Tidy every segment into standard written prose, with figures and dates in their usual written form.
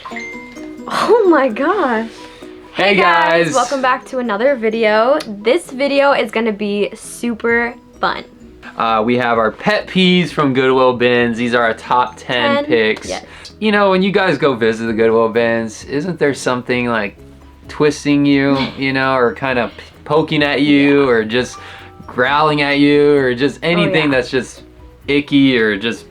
Oh my gosh. Hey guys! Welcome back to another video. This video is gonna be super fun. We have our pet peeves from Goodwill bins. These are our top 10 picks. Yes. You know, when you guys go visit the Goodwill bins, isn't there something like twisting you, you know, or kind of poking at you, or just growling at you, or just anything that's just icky, or just,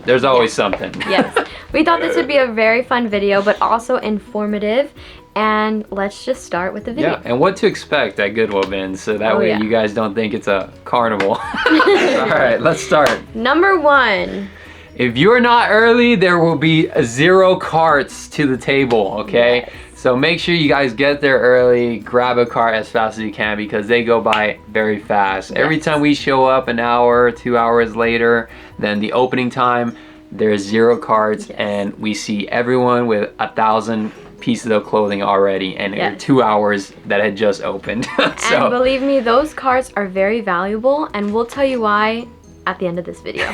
there's always something. Yes. We thought this would be a very fun video, but also informative. And let's just start with the video. Yeah, and what to expect at Goodwill bins, so that way you guys don't think it's a carnival. All right, let's start. Number 1. If you're not early, there will be 0 carts to the table, okay? Yes. So make sure you guys get there early, grab a cart as fast as you can, because they go by very fast. Yes. Every time we show up an hour, 2 hours later than the opening time, there's 0 carts, and we see everyone with 1,000 pieces of clothing already, and in 2 hours that had just opened. So, and believe me, those carts are very valuable, and we'll tell you why at the end of this video.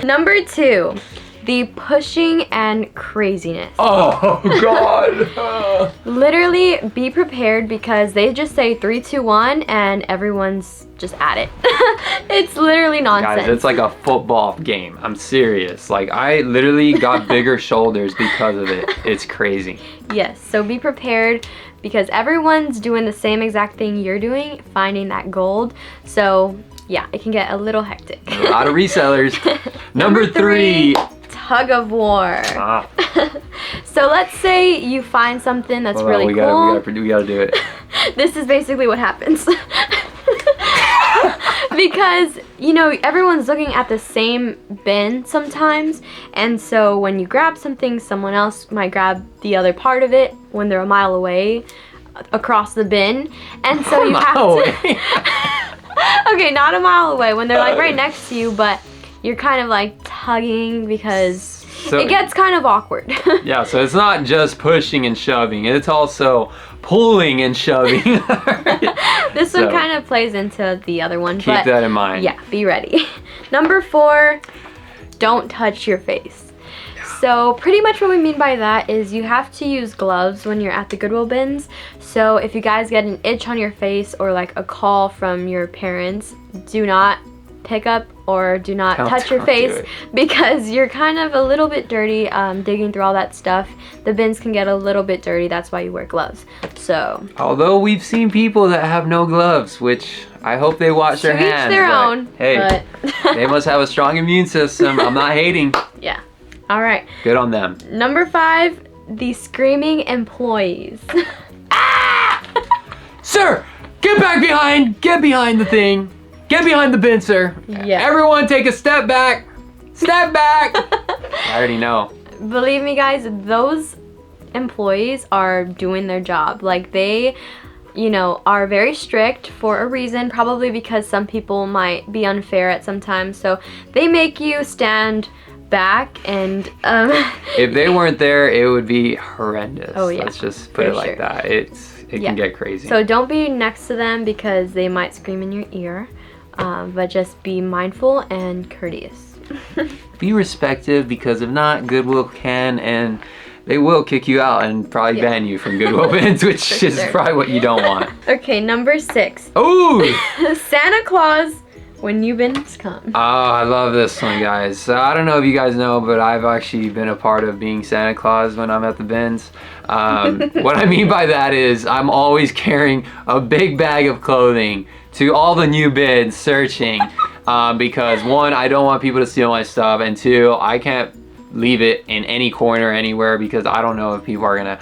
Number 2, the pushing and craziness. oh God. Literally be prepared, because they just say 3, 2, 1 and everyone's just at it. It's literally nonsense. Guys, it's like a football game. I'm serious. Like, I literally got bigger shoulders because of it. It's crazy. Yes, so be prepared, because everyone's doing the same exact thing you're doing, finding that gold. So yeah, it can get a little hectic. A lot of resellers. Number 3. Tug of war. So let's say you find something that's really cool. We gotta do it. This is basically what happens. Because, you know, everyone's looking at the same bin sometimes, and so when you grab something, someone else might grab the other part of it when they're a mile away across the bin, and so you have to okay, not a mile away, when they're like right next to you, but you're kind of like tugging, because it gets kind of awkward. Yeah, so it's not just pushing and shoving, it's also pulling and shoving. This one kind of plays into the other one. Keep that in mind. Yeah, be ready. Number 4, don't touch your face. So pretty much what we mean by that is you have to use gloves when you're at the Goodwill bins. So if you guys get an itch on your face, or like a call from your parents, do not pick up or do not touch your face, because you're kind of a little bit dirty digging through all that stuff. The bins can get a little bit dirty, that's why you wear gloves. So although we've seen people that have no gloves, which I hope they wash their hands. To each their own. Hey, they must have a strong immune system. I'm not hating. Yeah. All right. Good on them. Number 5, the screaming employees. Ah! Sir, get back behind! Get behind the thing! Get behind the bin, sir. Yeah. Everyone take a step back. Step back. I already know. Believe me, guys, those employees are doing their job. Like, they, you know, are very strict for a reason, probably because some people might be unfair at some times. So they make you stand back, and if they weren't there, it would be horrendous. Oh yeah. Let's just put it like that. It can get crazy. So don't be next to them, because they might scream in your ear. But just be mindful and courteous. Be respectful, because if not, Goodwill can, and they will kick you out and probably ban you from Goodwill bins, which is probably what you don't want. Okay, number 6. Ooh! Santa Claus when new bins come. Oh, I love this one, guys. So I don't know if you guys know, but I've actually been a part of being Santa Claus when I'm at the bins. What I mean by that is I'm always carrying a big bag of clothing to all the new bins searching, because 1, I don't want people to steal my stuff, and 2, I can't leave it in any corner anywhere, because I don't know if people are gonna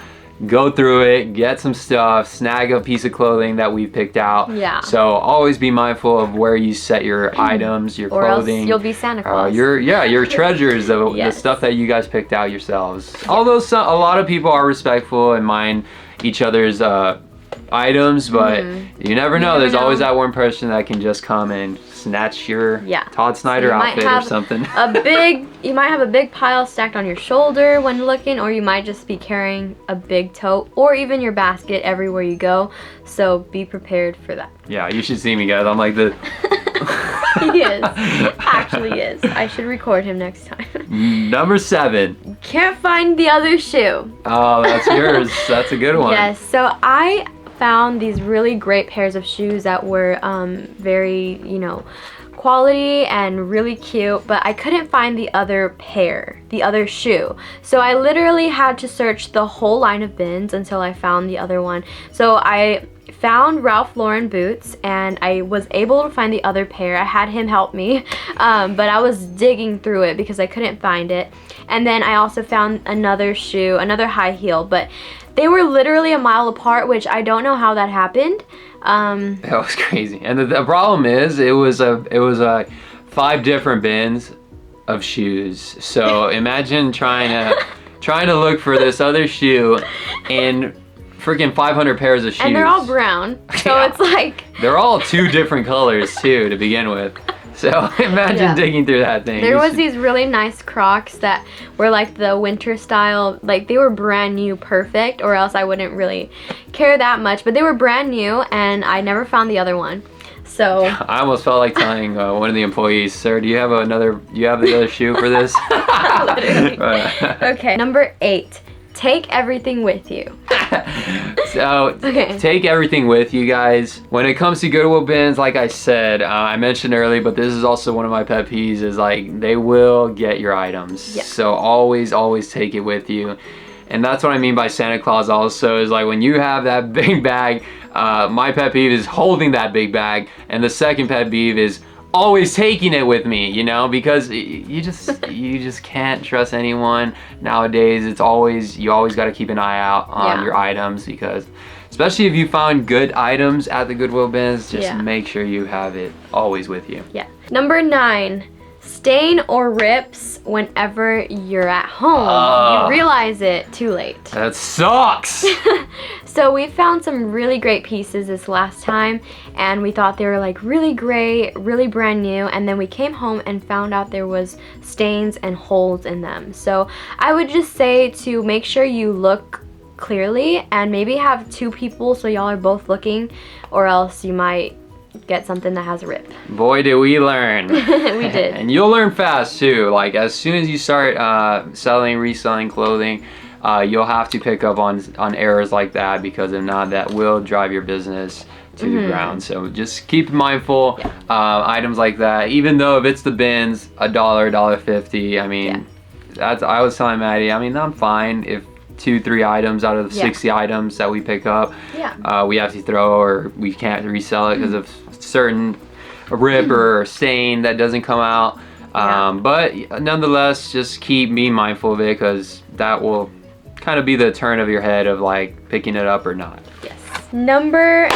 go through it, get some stuff, snag a piece of clothing that we picked out. Yeah. So always be mindful of where you set your items, your clothing. Or else you'll be Santa Claus. Your treasures of the stuff that you guys picked out yourselves. Yeah. Although a lot of people are respectful and mind each other's items, but you never know. There's always that one person that can just come and snatch your Todd Snyder outfit or something. You might have a big pile stacked on your shoulder when looking, or you might just be carrying a big tote, or even your basket everywhere you go. So be prepared for that. Yeah, you should see me, guys. I'm like the He is. Actually is. I should record him next time. Number 7. Can't find the other shoe. Oh, that's yours. That's a good one. Yes, so I found these really great pairs of shoes that were very, quality and really cute, but I couldn't find the other pair, the other shoe. So I literally had to search the whole line of bins until I found the other one. So I found Ralph Lauren boots and I was able to find the other pair. I had him help me, but I was digging through it because I couldn't find it. And then I also found another shoe, another high heel, but they were literally a mile apart, which I don't know how that happened. That was crazy. And the problem is it was 5 different bins of shoes. So imagine trying to look for this other shoe in freaking 500 pairs of shoes. And they're all brown. So Yeah. it's like They're all 2 different colors too to begin with. So imagine digging through that thing. There was these really nice Crocs that were like the winter style, like they were brand new, perfect, or else I wouldn't really care that much, but they were brand new and I never found the other one. So I almost felt like telling one of the employees, "Sir, do you have the other shoe for this?" Literally. Okay, number 8. Take everything with you. So take everything with you, guys. When it comes to Goodwill bins, like I said, I mentioned earlier, but this is also one of my pet peeves, is like they will get your items. Yeah. So always take it with you. And that's what I mean by Santa Claus also, is like when you have that big bag, my pet peeve is holding that big bag, and the second pet peeve is always taking it with me, because you just can't trust anyone nowadays. You always got to keep an eye out on your items, because especially if you found good items at the Goodwill bins, just make sure you have it always with you. Yeah. Number 9. Stain or rips whenever you're at home. You realize it too late. That sucks. So we found some really great pieces this last time and we thought they were like really great, really brand new, and then we came home and found out there was stains and holes in them. So I would just say to make sure you look clearly and maybe have 2 people so y'all are both looking, or else you might get something that has a rip. Boy, did we learn. We did. And you'll learn fast too. Like as soon as you start reselling clothing, you'll have to pick up on errors like that, because if not, that will drive your business to the ground. So just keep mindful. Items like that, even though if it's the bins, $1, $1.50, I mean, I was telling Maddie, I mean, I'm fine if 2-3 items out of the 60 items that we pick up, we have to throw, or we can't resell it because of certain rip or stain that doesn't come out. But nonetheless, just keep being mindful of it, because that will kind of be the turn of your head of like picking it up or not. Yes. Number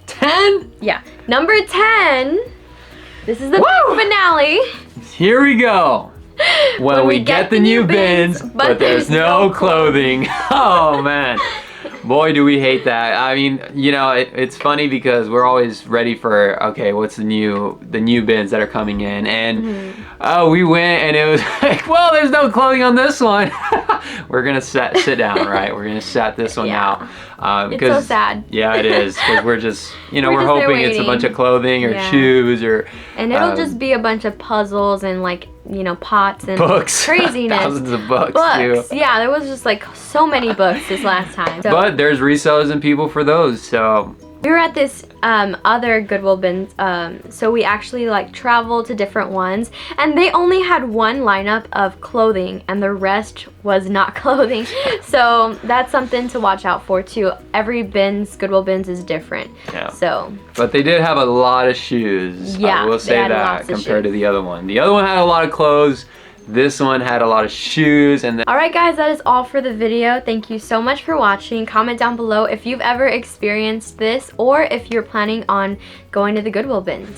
10? Yeah. Number 10. This is the big finale. Here we go. When we get the new bins, but there's no clothing. Oh man. Boy, do we hate that. I mean, it's funny because we're always ready for, okay, what's the new bins that are coming in, and we went and it was like, well, there's no clothing on this one. We're gonna sit down, right? We're gonna set this one out. It's so sad. Yeah, it is, because we're just, we're just hoping it's a bunch of clothing or shoes or. And it'll just be a bunch of puzzles and like, pots and books. Craziness. Thousands of books too. Yeah, there was just like so many books this last time. So. But there's resellers and people for those, so. We were at this other Goodwill bins, so we actually like traveled to different ones, and they only had one lineup of clothing and the rest was not clothing. So that's something to watch out for too. Every Goodwill bins is different. Yeah. So. But they did have a lot of shoes. Yeah. I will say that compared to the other one. The other one had a lot of clothes. This one had a lot of shoes. And alright guys, that is all for the video. Thank you so much for watching. Comment down below if you've ever experienced this, or if you're planning on going to the Goodwill bins.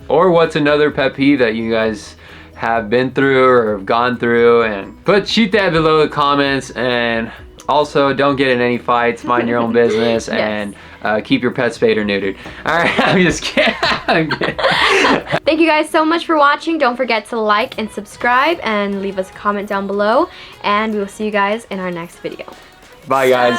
Or what's another pet peeve that you guys have been through or have gone through, and shoot that below the comments. And also, don't get in any fights, mind your own business, and keep your pets spayed or neutered. Alright, I'm just kidding. Thank you guys so much for watching. Don't forget to like and subscribe and leave us a comment down below. And we will see you guys in our next video. Bye guys.